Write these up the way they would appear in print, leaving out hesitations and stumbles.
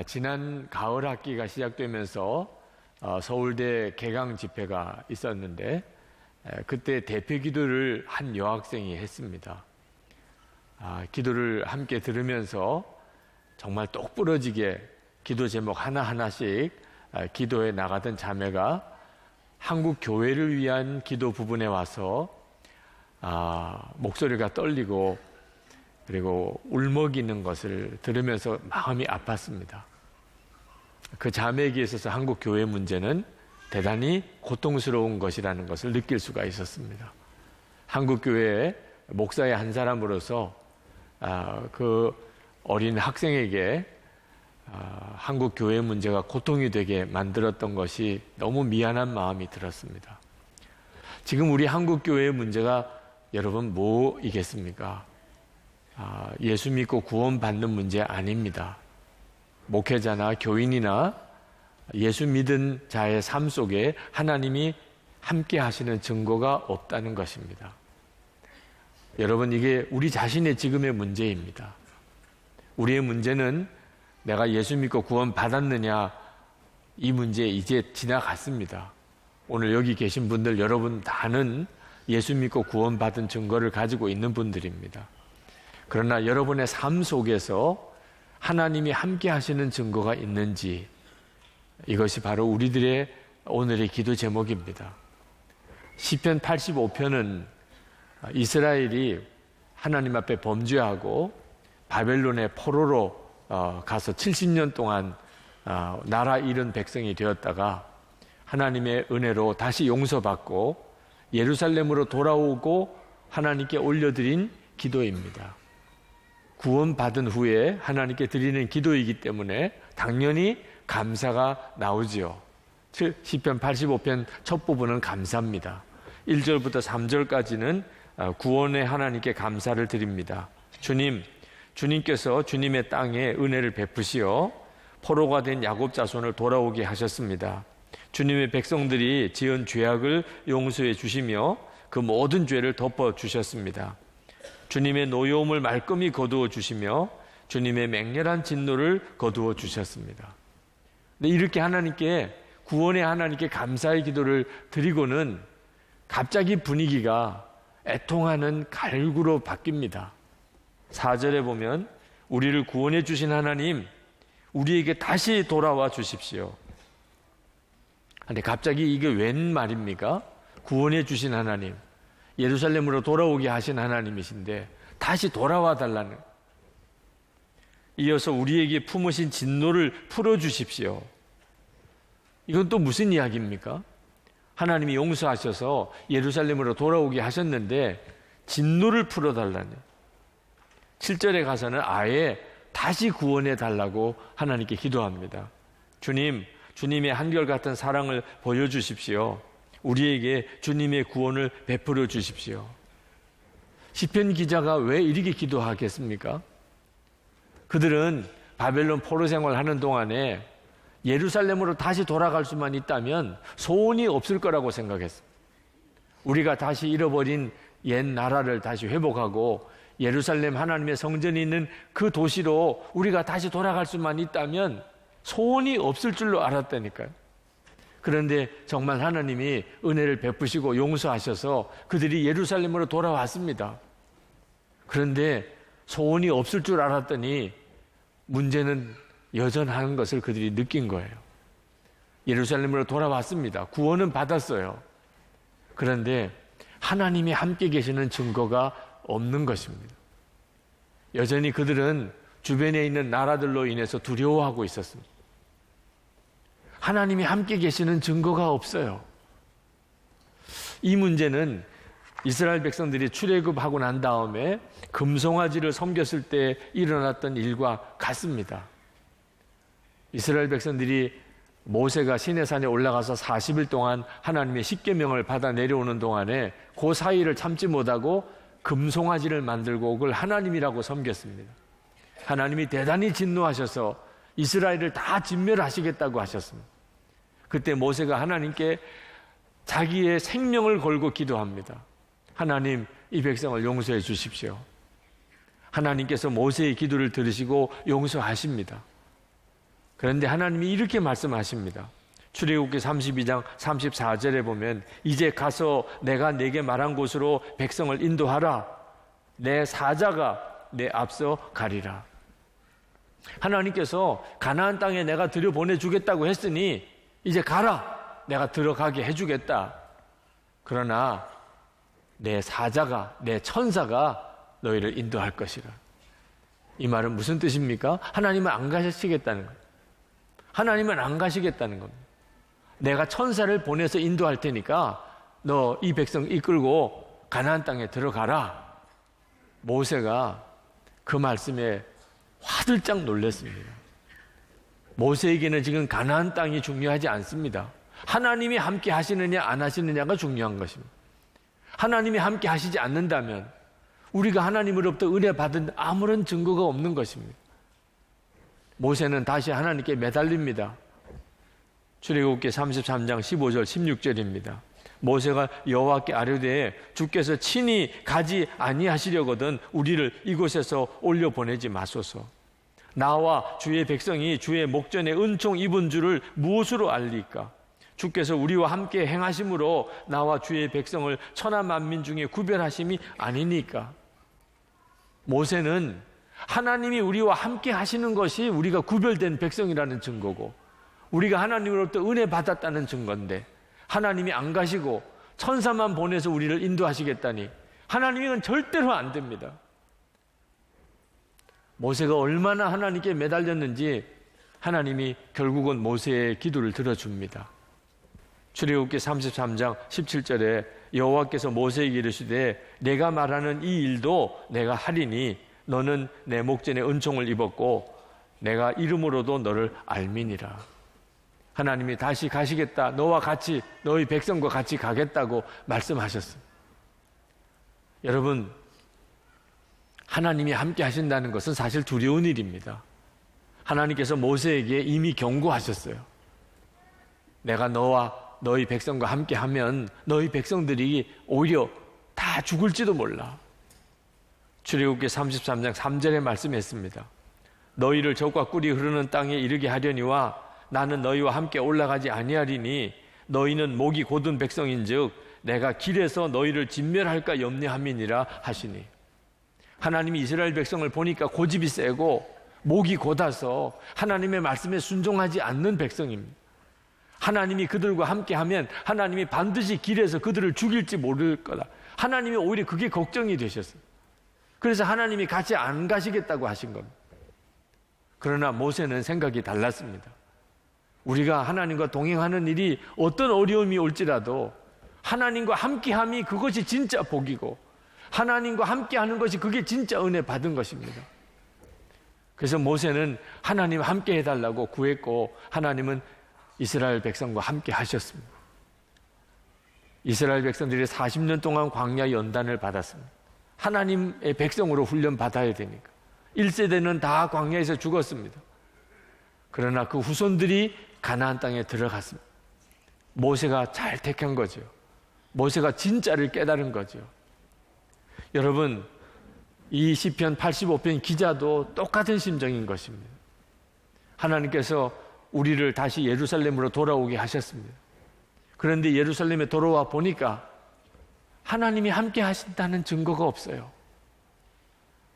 지난 가을 학기가 시작되면서 서울대 개강 집회가 있었는데 그때 대표 기도를 한 여학생이 했습니다. 기도를 함께 들으면서 정말 똑부러지게 기도 제목 하나하나씩 기도해 나가던 자매가 한국 교회를 위한 기도 부분에 와서 목소리가 떨리고 그리고 울먹이는 것을 들으면서 마음이 아팠습니다. 그 자매에게 있어서 한국 교회 문제는 대단히 고통스러운 것이라는 것을 느낄 수가 있었습니다. 한국 교회의 목사의 한 사람으로서 그 어린 학생에게 한국 교회 문제가 고통이 되게 만들었던 것이 너무 미안한 마음이 들었습니다. 지금 우리 한국 교회의 문제가 여러분 뭐이겠습니까? 예수 믿고 구원받는 문제 아닙니다. 목회자나 교인이나 예수 믿은 자의 삶 속에 하나님이 함께 하시는 증거가 없다는 것입니다. 여러분, 이게 우리 자신의 지금의 문제입니다. 우리의 문제는 내가 예수 믿고 구원받았느냐, 이 문제 이제 지나갔습니다. 오늘 여기 계신 분들 여러분 다는 예수 믿고 구원받은 증거를 가지고 있는 분들입니다. 그러나 여러분의 삶 속에서 하나님이 함께 하시는 증거가 있는지, 이것이 바로 우리들의 오늘의 기도 제목입니다. 시편 85편은 이스라엘이 하나님 앞에 범죄하고 바벨론의 포로로 가서 70년 동안 나라 잃은 백성이 되었다가 하나님의 은혜로 다시 용서받고 예루살렘으로 돌아오고 하나님께 올려드린 기도입니다. 구원받은 후에 하나님께 드리는 기도이기 때문에 당연히 감사가 나오지요. 시편 85편 첫 부분은 감사입니다. 1절부터 3절까지는 구원의 하나님께 감사를 드립니다. 주님께서 주님의 땅에 은혜를 베푸시어 포로가 된 야곱 자손을 돌아오게 하셨습니다. 주님의 백성들이 지은 죄악을 용서해 주시며 그 모든 죄를 덮어 주셨습니다. 주님의 노여움을 말끔히 거두어 주시며 주님의 맹렬한 진노를 거두어 주셨습니다. 근데 이렇게 하나님께, 구원의 하나님께 감사의 기도를 드리고는 갑자기 분위기가 애통하는 갈구로 바뀝니다. 4절에 보면 우리를 구원해 주신 하나님, 우리에게 다시 돌아와 주십시오. 근데 갑자기 이게 웬 말입니까? 구원해 주신 하나님, 예루살렘으로 돌아오게 하신 하나님이신데 다시 돌아와 달라는. 이어서 우리에게 품으신 진노를 풀어주십시오. 이건 또 무슨 이야기입니까? 하나님이 용서하셔서 예루살렘으로 돌아오게 하셨는데 진노를 풀어달라는. 7절에 가서는 아예 다시 구원해 달라고 하나님께 기도합니다. 주님의 한결같은 사랑을 보여주십시오. 우리에게 주님의 구원을 베풀어 주십시오. 시편 기자가 왜 이렇게 기도하겠습니까? 그들은 바벨론 포로 생활하는 동안에 예루살렘으로 다시 돌아갈 수만 있다면 소원이 없을 거라고 생각했습니다. 우리가 다시 잃어버린 옛 나라를 다시 회복하고 예루살렘 하나님의 성전이 있는 그 도시로 우리가 다시 돌아갈 수만 있다면 소원이 없을 줄로 알았다니까요. 그런데 정말 하나님이 은혜를 베푸시고 용서하셔서 그들이 예루살렘으로 돌아왔습니다. 그런데 소원이 없을 줄 알았더니 문제는 여전한 것을 그들이 느낀 거예요. 예루살렘으로 돌아왔습니다. 구원은 받았어요. 그런데 하나님이 함께 계시는 증거가 없는 것입니다. 여전히 그들은 주변에 있는 나라들로 인해서 두려워하고 있었습니다. 하나님이 함께 계시는 증거가 없어요. 이 문제는 이스라엘 백성들이 출애굽하고 난 다음에 금송아지를 섬겼을 때 일어났던 일과 같습니다. 이스라엘 백성들이 모세가 시내산에 올라가서 40일 동안 하나님의 십계명을 받아 내려오는 동안에 그 사이를 참지 못하고 금송아지를 만들고 그걸 하나님이라고 섬겼습니다. 하나님이 대단히 진노하셔서 이스라엘을 다 진멸하시겠다고 하셨습니다. 그때 모세가 하나님께 자기의 생명을 걸고 기도합니다. 하나님, 이 백성을 용서해 주십시오. 하나님께서 모세의 기도를 들으시고 용서하십니다. 그런데 하나님이 이렇게 말씀하십니다. 출애굽기 32장 34절에 보면 이제 가서 내가 네게 말한 곳으로 백성을 인도하라. 내 사자가 내 앞서 가리라. 하나님께서 가나안 땅에 내가 들여보내주겠다고 했으니 이제 가라. 내가 들어가게 해주겠다. 그러나 내 사자가, 내 천사가 너희를 인도할 것이라. 이 말은 무슨 뜻입니까? 하나님은 안 가시겠다는 거예요. 하나님은 안 가시겠다는 겁니다. 내가 천사를 보내서 인도할 테니까 너 이 백성 이끌고 가나안 땅에 들어가라. 모세가 그 말씀에 화들짝 놀랐습니다. 모세에게는 지금 가나안 땅이 중요하지 않습니다. 하나님이 함께 하시느냐 안 하시느냐가 중요한 것입니다. 하나님이 함께 하시지 않는다면 우리가 하나님으로부터 은혜 받은 아무런 증거가 없는 것입니다. 모세는 다시 하나님께 매달립니다. 출애굽기 33장 15절 16절입니다. 모세가 여호와께 아뢰되 주께서 친히 가지 아니하시려거든 우리를 이곳에서 올려보내지 마소서. 나와 주의 백성이 주의 목전에 은총 입은 줄을 무엇으로 알리까? 주께서 우리와 함께 행하심으로 나와 주의 백성을 천하 만민 중에 구별하심이 아니니까. 모세는 하나님이 우리와 함께 하시는 것이 우리가 구별된 백성이라는 증거고 우리가 하나님으로부터 은혜 받았다는 증거인데 하나님이 안 가시고 천사만 보내서 우리를 인도하시겠다니 하나님은 절대로 안 됩니다. 모세가 얼마나 하나님께 매달렸는지 하나님이 결국은 모세의 기도를 들어줍니다. 출애굽기 33장 17절에 여호와께서 모세에게 이르시되 내가 말하는 이 일도 내가 하리니 너는 내 목전에 은총을 입었고 내가 이름으로도 너를 알미니라. 하나님이 다시 가시겠다. 너와 같이 너희 백성과 같이 가겠다고 말씀하셨습니다. 여러분, 하나님이 함께 하신다는 것은 사실 두려운 일입니다. 하나님께서 모세에게 이미 경고하셨어요. 내가 너와 너희 백성과 함께 하면 너희 백성들이 오히려 다 죽을지도 몰라. 출애굽기 33장 3절에 말씀했습니다. 너희를 적과 꿀이 흐르는 땅에 이르게 하려니와 나는 너희와 함께 올라가지 아니하리니 너희는 목이 곧은 백성인즉 내가 길에서 너희를 진멸할까 염려함이니라 하시니. 하나님이 이스라엘 백성을 보니까 고집이 세고 목이 곧아서 하나님의 말씀에 순종하지 않는 백성입니다. 하나님이 그들과 함께하면 하나님이 반드시 길에서 그들을 죽일지 모를 거다. 하나님이 오히려 그게 걱정이 되셨어요. 그래서 하나님이 같이 안 가시겠다고 하신 겁니다. 그러나 모세는 생각이 달랐습니다. 우리가 하나님과 동행하는 일이 어떤 어려움이 올지라도 하나님과 함께함이 그것이 진짜 복이고 하나님과 함께하는 것이 그게 진짜 은혜 받은 것입니다. 그래서 모세는 하나님 함께 해달라고 구했고 하나님은 이스라엘 백성과 함께 하셨습니다. 이스라엘 백성들이 40년 동안 광야 연단을 받았습니다. 하나님의 백성으로 훈련 받아야 되니까 1세대는 다 광야에서 죽었습니다. 그러나 그 후손들이 가나안 땅에 들어갔습니다. 모세가 잘 택한 거죠. 모세가 진짜를 깨달은 거죠. 여러분, 이 시편 85편 기자도 똑같은 심정인 것입니다. 하나님께서 우리를 다시 예루살렘으로 돌아오게 하셨습니다. 그런데 예루살렘에 돌아와 보니까 하나님이 함께 하신다는 증거가 없어요.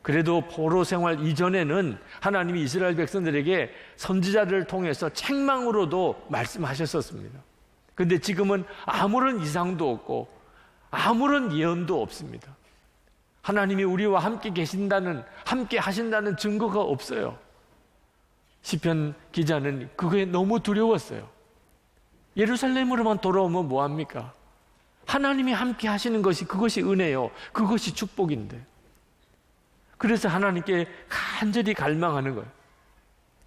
그래도 포로 생활 이전에는 하나님이 이스라엘 백성들에게 선지자를 통해서 책망으로도 말씀하셨었습니다. 그런데 지금은 아무런 이상도 없고 아무런 예언도 없습니다. 하나님이 우리와 함께 계신다는, 함께 하신다는 증거가 없어요. 시편 기자는 그게 너무 두려웠어요. 예루살렘으로만 돌아오면 뭐합니까? 하나님이 함께 하시는 것이 그것이 은혜요. 그것이 축복인데. 그래서 하나님께 간절히 갈망하는 거예요.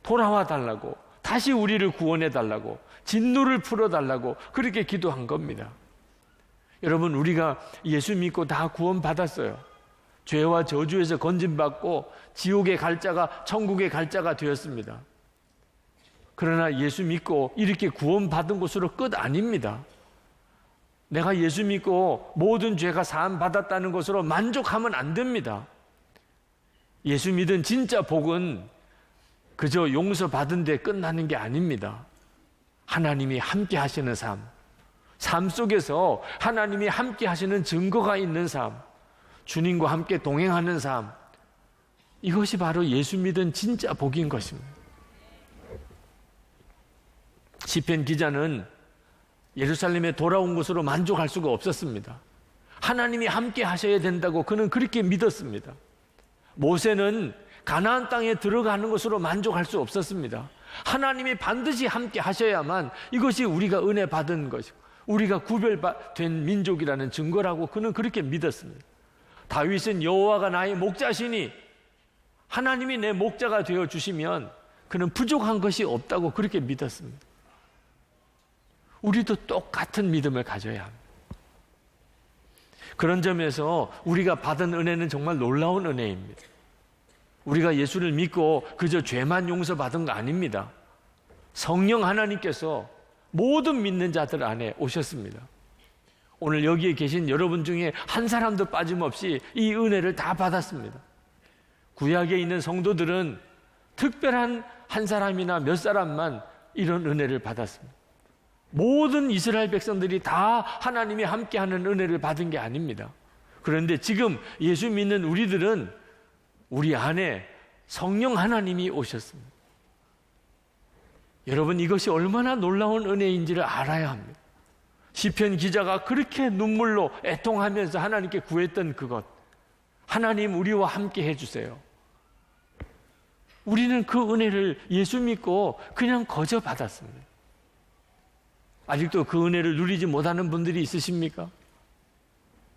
돌아와 달라고, 다시 우리를 구원해 달라고, 진노를 풀어 달라고 그렇게 기도한 겁니다. 여러분, 우리가 예수 믿고 다 구원받았어요. 죄와 저주에서 건진받고 지옥의 갈 자가 천국의 갈 자가 되었습니다. 그러나 예수 믿고 이렇게 구원받은 것으로 끝 아닙니다. 내가 예수 믿고 모든 죄가 사함 받았다는 것으로 만족하면 안 됩니다. 예수 믿은 진짜 복은 그저 용서받은 데 끝나는 게 아닙니다. 하나님이 함께 하시는 삶 속에서 하나님이 함께 하시는 증거가 있는 삶, 주님과 함께 동행하는 삶, 이것이 바로 예수 믿은 진짜 복인 것입니다. 시편 기자는 예루살렘에 돌아온 것으로 만족할 수가 없었습니다. 하나님이 함께 하셔야 된다고 그는 그렇게 믿었습니다. 모세는 가나안 땅에 들어가는 것으로 만족할 수 없었습니다. 하나님이 반드시 함께 하셔야만 이것이 우리가 은혜 받은 것이고 우리가 구별된 민족이라는 증거라고 그는 그렇게 믿었습니다. 다윗은 여호와가 나의 목자시니 하나님이 내 목자가 되어 주시면 그는 부족한 것이 없다고 그렇게 믿었습니다. 우리도 똑같은 믿음을 가져야 합니다. 그런 점에서 우리가 받은 은혜는 정말 놀라운 은혜입니다. 우리가 예수를 믿고 그저 죄만 용서받은 거 아닙니다. 성령 하나님께서 모든 믿는 자들 안에 오셨습니다. 오늘 여기에 계신 여러분 중에 한 사람도 빠짐없이 이 은혜를 다 받았습니다. 구약에 있는 성도들은 특별한 한 사람이나 몇 사람만 이런 은혜를 받았습니다. 모든 이스라엘 백성들이 다 하나님이 함께하는 은혜를 받은 게 아닙니다. 그런데 지금 예수 믿는 우리들은 우리 안에 성령 하나님이 오셨습니다. 여러분, 이것이 얼마나 놀라운 은혜인지를 알아야 합니다. 시편 기자가 그렇게 눈물로 애통하면서 하나님께 구했던 그것, 하나님 우리와 함께 해주세요. 우리는 그 은혜를 예수 믿고 그냥 거저 받았습니다. 아직도 그 은혜를 누리지 못하는 분들이 있으십니까?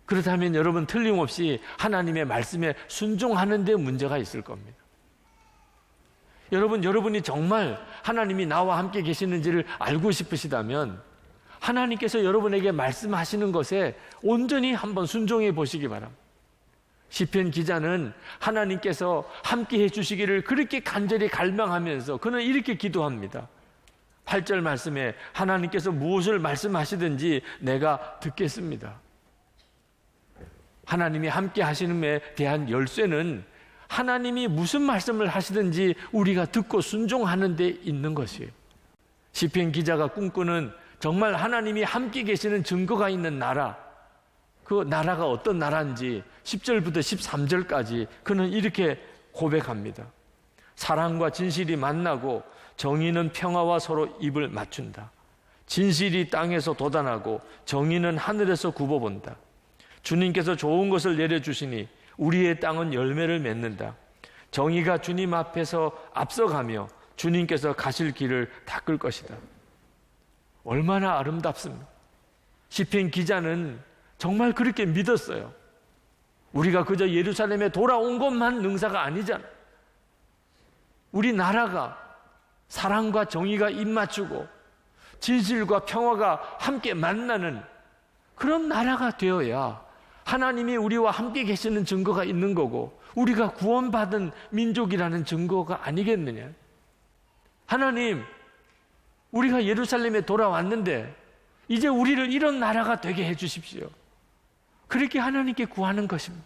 그렇다면 여러분 틀림없이 하나님의 말씀에 순종하는 데 문제가 있을 겁니다. 여러분이 정말 하나님이 나와 함께 계시는지를 알고 싶으시다면 하나님께서 여러분에게 말씀하시는 것에 온전히 한번 순종해 보시기 바랍니다. 시편 기자는 하나님께서 함께 해주시기를 그렇게 간절히 갈망하면서 그는 이렇게 기도합니다. 8절 말씀에 하나님께서 무엇을 말씀하시든지 내가 듣겠습니다. 하나님이 함께 하시는에 대한 열쇠는 하나님이 무슨 말씀을 하시든지 우리가 듣고 순종하는 데 있는 것이에요. 시편 기자가 꿈꾸는 정말 하나님이 함께 계시는 증거가 있는 나라, 그 나라가 어떤 나라인지 10절부터 13절까지 그는 이렇게 고백합니다. 사랑과 진실이 만나고 정의는 평화와 서로 입을 맞춘다. 진실이 땅에서 돋아나고 정의는 하늘에서 굽어본다. 주님께서 좋은 것을 내려주시니 우리의 땅은 열매를 맺는다. 정의가 주님 앞에서 앞서가며 주님께서 가실 길을 닦을 것이다. 얼마나 아름답습니까? 시편 기자는 정말 그렇게 믿었어요. 우리가 그저 예루살렘에 돌아온 것만 능사가 아니잖아. 우리 나라가 사랑과 정의가 입맞추고 진실과 평화가 함께 만나는 그런 나라가 되어야 하나님이 우리와 함께 계시는 증거가 있는 거고 우리가 구원받은 민족이라는 증거가 아니겠느냐. 하나님, 우리가 예루살렘에 돌아왔는데 이제 우리를 이런 나라가 되게 해 주십시오. 그렇게 하나님께 구하는 것입니다.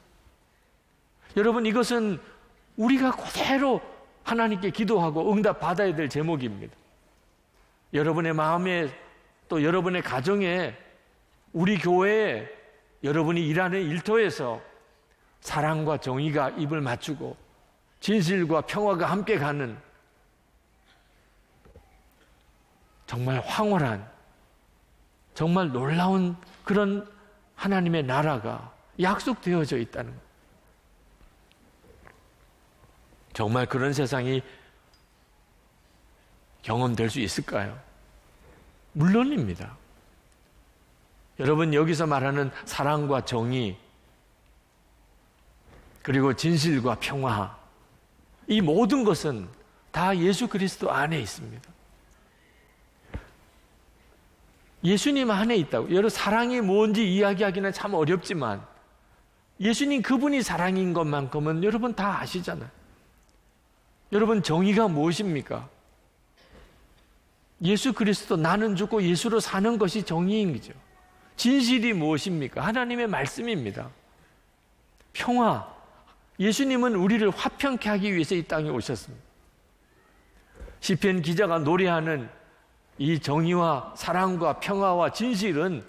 여러분, 이것은 우리가 그대로 하나님께 기도하고 응답 받아야 될 제목입니다. 여러분의 마음에 또 여러분의 가정에 우리 교회에 여러분이 일하는 일터에서 사랑과 정의가 입을 맞추고 진실과 평화가 함께 가는 정말 황홀한 정말 놀라운 그런 하나님의 나라가 약속되어져 있다는 것. 정말 그런 세상이 경험될 수 있을까요? 물론입니다. 여러분, 여기서 말하는 사랑과 정의 그리고 진실과 평화, 이 모든 것은 다 예수 그리스도 안에 있습니다. 예수님 안에 있다고. 여러분, 사랑이 뭔지 이야기하기는 참 어렵지만 예수님 그분이 사랑인 것만큼은 여러분 다 아시잖아요. 여러분, 정의가 무엇입니까? 예수 그리스도 나는 죽고 예수로 사는 것이 정의인 거죠. 진실이 무엇입니까? 하나님의 말씀입니다. 평화, 예수님은 우리를 화평케 하기 위해서 이 땅에 오셨습니다. 시편 기자가 노래하는 이 정의와 사랑과 평화와 진실은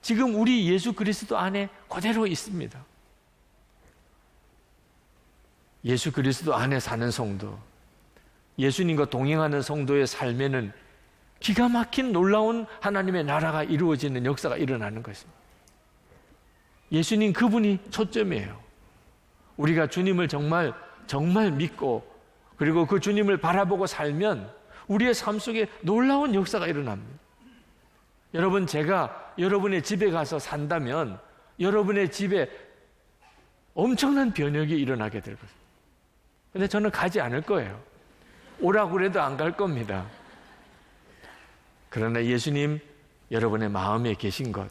지금 우리 예수 그리스도 안에 그대로 있습니다. 예수 그리스도 안에 사는 성도, 예수님과 동행하는 성도의 삶에는 기가 막힌 놀라운 하나님의 나라가 이루어지는 역사가 일어나는 것입니다. 예수님 그분이 초점이에요. 우리가 주님을 정말 믿고 그리고 그 주님을 바라보고 살면 우리의 삶 속에 놀라운 역사가 일어납니다. 여러분, 제가 여러분의 집에 가서 산다면 여러분의 집에 엄청난 변혁이 일어나게 될 것입니다. 근데 저는 가지 않을 거예요. 오라고 그래도 안 갈 겁니다. 그러나 예수님 여러분의 마음에 계신 것,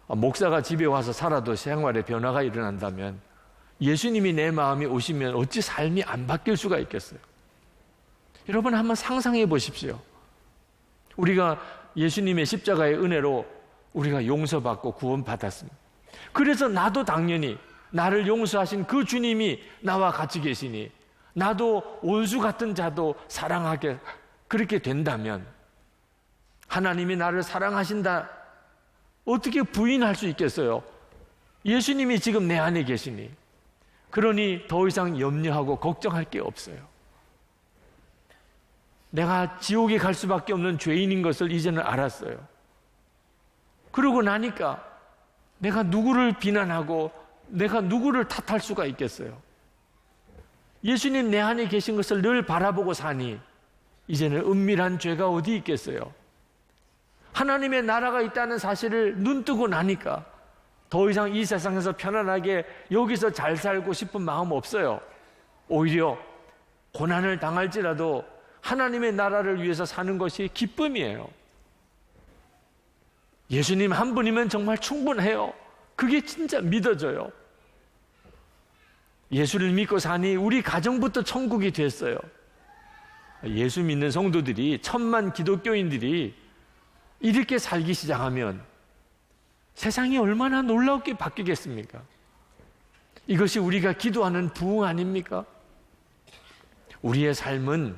목사가 집에 와서 살아도 생활에 변화가 일어난다면 예수님이 내 마음에 오시면 어찌 삶이 안 바뀔 수가 있겠어요? 여러분 한번 상상해 보십시오. 우리가 예수님의 십자가의 은혜로 우리가 용서받고 구원받았습니다. 그래서 나도 당연히 나를 용서하신 그 주님이 나와 같이 계시니 나도 원수 같은 자도 사랑하게 그렇게 된다면 하나님이 나를 사랑하신다 어떻게 부인할 수 있겠어요? 예수님이 지금 내 안에 계시니 그러니 더 이상 염려하고 걱정할 게 없어요. 내가 지옥에 갈 수밖에 없는 죄인인 것을 이제는 알았어요. 그러고 나니까 내가 누구를 비난하고 내가 누구를 탓할 수가 있겠어요? 예수님 내 안에 계신 것을 늘 바라보고 사니 이제는 은밀한 죄가 어디 있겠어요? 하나님의 나라가 있다는 사실을 눈뜨고 나니까 더 이상 이 세상에서 편안하게 여기서 잘 살고 싶은 마음 없어요. 오히려 고난을 당할지라도 하나님의 나라를 위해서 사는 것이 기쁨이에요. 예수님 한 분이면 정말 충분해요. 그게 진짜 믿어져요. 예수를 믿고 사니 우리 가정부터 천국이 됐어요. 예수 믿는 성도들이, 천만 기독교인들이 이렇게 살기 시작하면 세상이 얼마나 놀랍게 바뀌겠습니까? 이것이 우리가 기도하는 부흥 아닙니까? 우리의 삶은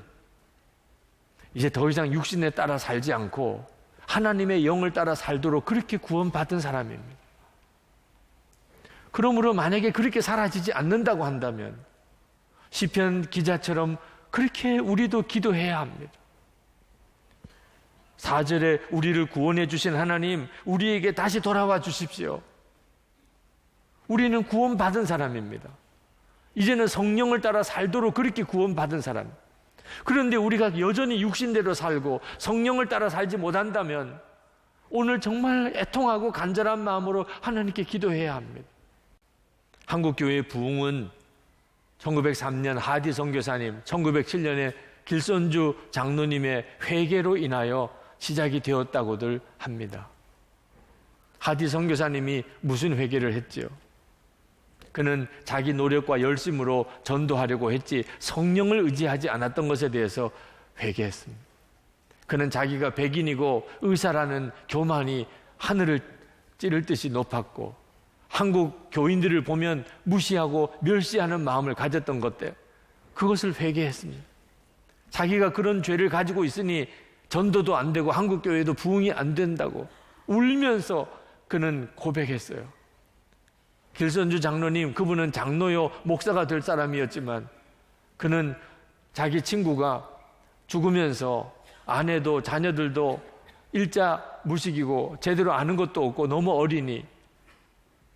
이제 더 이상 육신에 따라 살지 않고 하나님의 영을 따라 살도록 그렇게 구원받은 사람입니다. 그러므로 만약에 그렇게 사라지지 않는다고 한다면 시편 기자처럼 그렇게 우리도 기도해야 합니다. 4절에 우리를 구원해 주신 하나님, 우리에게 다시 돌아와 주십시오. 우리는 구원받은 사람입니다. 이제는 성령을 따라 살도록 그렇게 구원받은 사람. 그런데 우리가 여전히 육신대로 살고 성령을 따라 살지 못한다면 오늘 정말 애통하고 간절한 마음으로 하나님께 기도해야 합니다. 한국교회의 부흥은 1903년 하디 선교사님, 1907년에 길선주 장로님의 회개로 인하여 시작이 되었다고들 합니다. 하디 선교사님이 무슨 회개를 했지요? 그는 자기 노력과 열심으로 전도하려고 했지 성령을 의지하지 않았던 것에 대해서 회개했습니다. 그는 자기가 백인이고 의사라는 교만이 하늘을 찌를 듯이 높았고 한국 교인들을 보면 무시하고 멸시하는 마음을 가졌던 것 때문에 그것을 회개했습니다. 자기가 그런 죄를 가지고 있으니 전도도 안 되고 한국 교회도 부흥이 안 된다고 울면서 그는 고백했어요. 길선주 장로님, 그분은 장로요 목사가 될 사람이었지만 그는 자기 친구가 죽으면서 아내도 자녀들도 일자 무식이고 제대로 아는 것도 없고 너무 어리니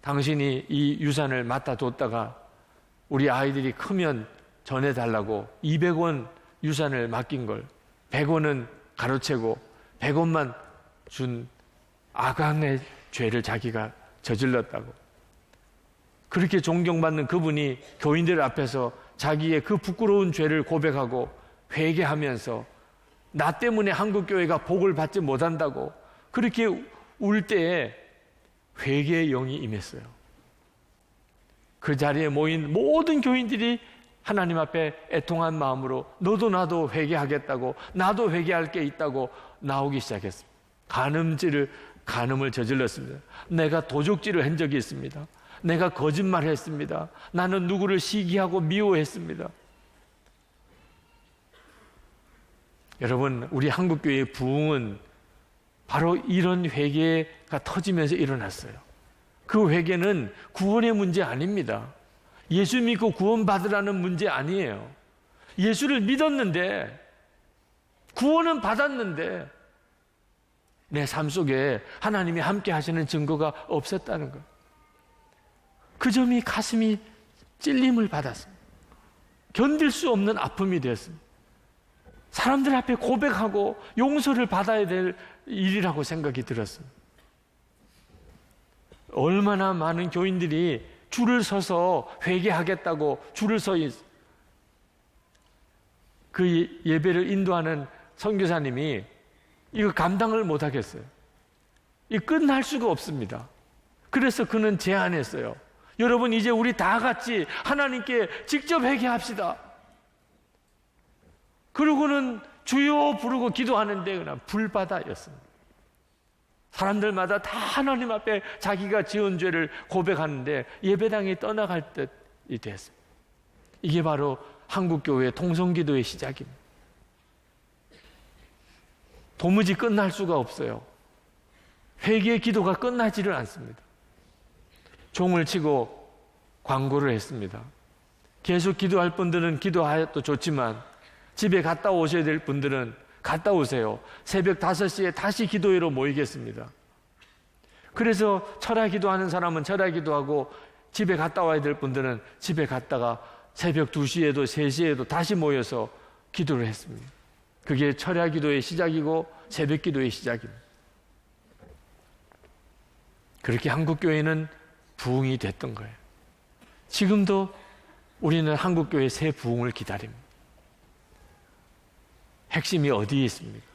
당신이 이 유산을 맡아뒀다가 우리 아이들이 크면 전해달라고 200원 유산을 맡긴 걸 100원은 가로채고 100원만 준 아강의 죄를 자기가 저질렀다고. 그렇게 존경받는 그분이 교인들 앞에서 자기의 그 부끄러운 죄를 고백하고 회개하면서 나 때문에 한국교회가 복을 받지 못한다고 그렇게 울 때에 회개의 영이 임했어요. 그 자리에 모인 모든 교인들이 하나님 앞에 애통한 마음으로 너도 나도 회개하겠다고, 나도 회개할 게 있다고 나오기 시작했습니다. 간음을 저질렀습니다. 내가 도적질을 한 적이 있습니다. 내가 거짓말했습니다. 나는 누구를 시기하고 미워했습니다. 여러분, 우리 한국교회의 부흥은 바로 이런 회개가 터지면서 일어났어요. 그 회개는 구원의 문제 아닙니다. 예수 믿고 구원받으라는 문제 아니에요. 예수를 믿었는데, 구원은 받았는데 내 삶 속에 하나님이 함께 하시는 증거가 없었다는 것. 그 점이 가슴이 찔림을 받았습니다. 견딜 수 없는 아픔이 되었습니다. 사람들 앞에 고백하고 용서를 받아야 될 일이라고 생각이 들었습니다. 얼마나 많은 교인들이 줄을 서서 회개하겠다고 줄을 서 그 예배를 인도하는 선교사님이 이거 감당을 못 하겠어요. 이 끝날 수가 없습니다. 그래서 그는 제안했어요. 여러분, 이제 우리 다 같이 하나님께 직접 회개합시다. 그러고는 주여 부르고 기도하는데 그냥 불바다였습니다. 사람들마다 다 하나님 앞에 자기가 지은 죄를 고백하는데 예배당에 떠나갈 듯이 됐어요. 이게 바로 한국교회의 통성기도의 시작입니다. 도무지 끝날 수가 없어요. 회개의 기도가 끝나지를 않습니다. 종을 치고 광고를 했습니다. 계속 기도할 분들은 기도하여도 좋지만 집에 갔다 오셔야 될 분들은 갔다 오세요. 새벽 5시에 다시 기도회로 모이겠습니다. 그래서 철야 기도하는 사람은 철야 기도하고 집에 갔다 와야 될 분들은 집에 갔다가 새벽 2시에도 3시에도 다시 모여서 기도를 했습니다. 그게 철야 기도의 시작이고 새벽 기도의 시작입니다. 그렇게 한국교회는 부흥이 됐던 거예요. 지금도 우리는 한국교회의 새 부흥을 기다립니다. 핵심이 어디에 있습니까?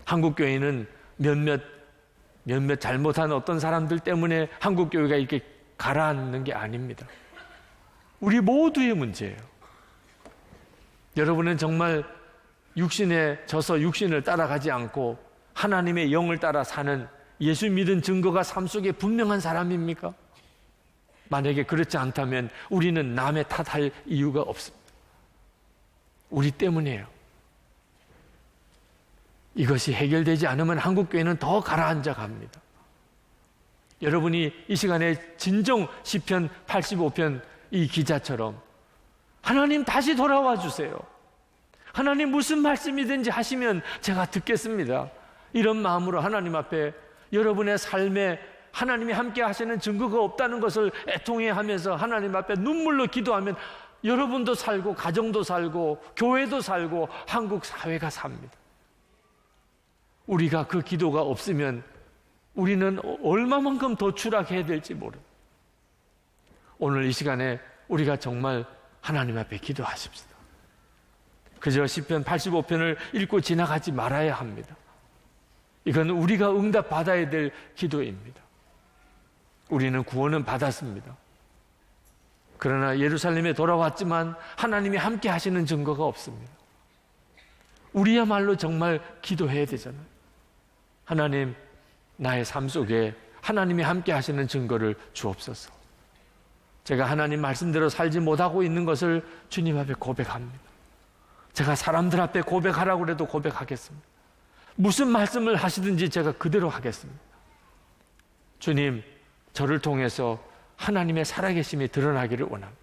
한국교회는 몇몇 잘못한 어떤 사람들 때문에 한국교회가 이렇게 가라앉는 게 아닙니다. 우리 모두의 문제예요. 여러분은 정말 육신에 져서 육신을 따라가지 않고 하나님의 영을 따라 사는 예수 믿은 증거가 삶 속에 분명한 사람입니까? 만약에 그렇지 않다면 우리는 남의 탓할 이유가 없습니다. 우리 때문이에요. 이것이 해결되지 않으면 한국교회는 더 가라앉아 갑니다. 여러분이 이 시간에 진정 시편 85편 이 기자처럼 하나님 다시 돌아와 주세요. 하나님 무슨 말씀이든지 하시면 제가 듣겠습니다. 이런 마음으로 하나님 앞에 여러분의 삶에 하나님이 함께 하시는 증거가 없다는 것을 애통해하면서 하나님 앞에 눈물로 기도하면 여러분도 살고 가정도 살고 교회도 살고 한국 사회가 삽니다. 우리가 그 기도가 없으면 우리는 얼마만큼 더 추락해야 될지 모릅니다. 오늘 이 시간에 우리가 정말 하나님 앞에 기도하십시다. 그저 시편 85편을 읽고 지나가지 말아야 합니다. 이건 우리가 응답받아야 될 기도입니다. 우리는 구원은 받았습니다. 그러나 예루살렘에 돌아왔지만 하나님이 함께 하시는 증거가 없습니다. 우리야말로 정말 기도해야 되잖아요. 하나님, 나의 삶 속에 하나님이 함께 하시는 증거를 주옵소서. 제가 하나님 말씀대로 살지 못하고 있는 것을 주님 앞에 고백합니다. 제가 사람들 앞에 고백하라고 해도 고백하겠습니다. 무슨 말씀을 하시든지 제가 그대로 하겠습니다. 주님, 저를 통해서 하나님의 살아계심이 드러나기를 원합니다.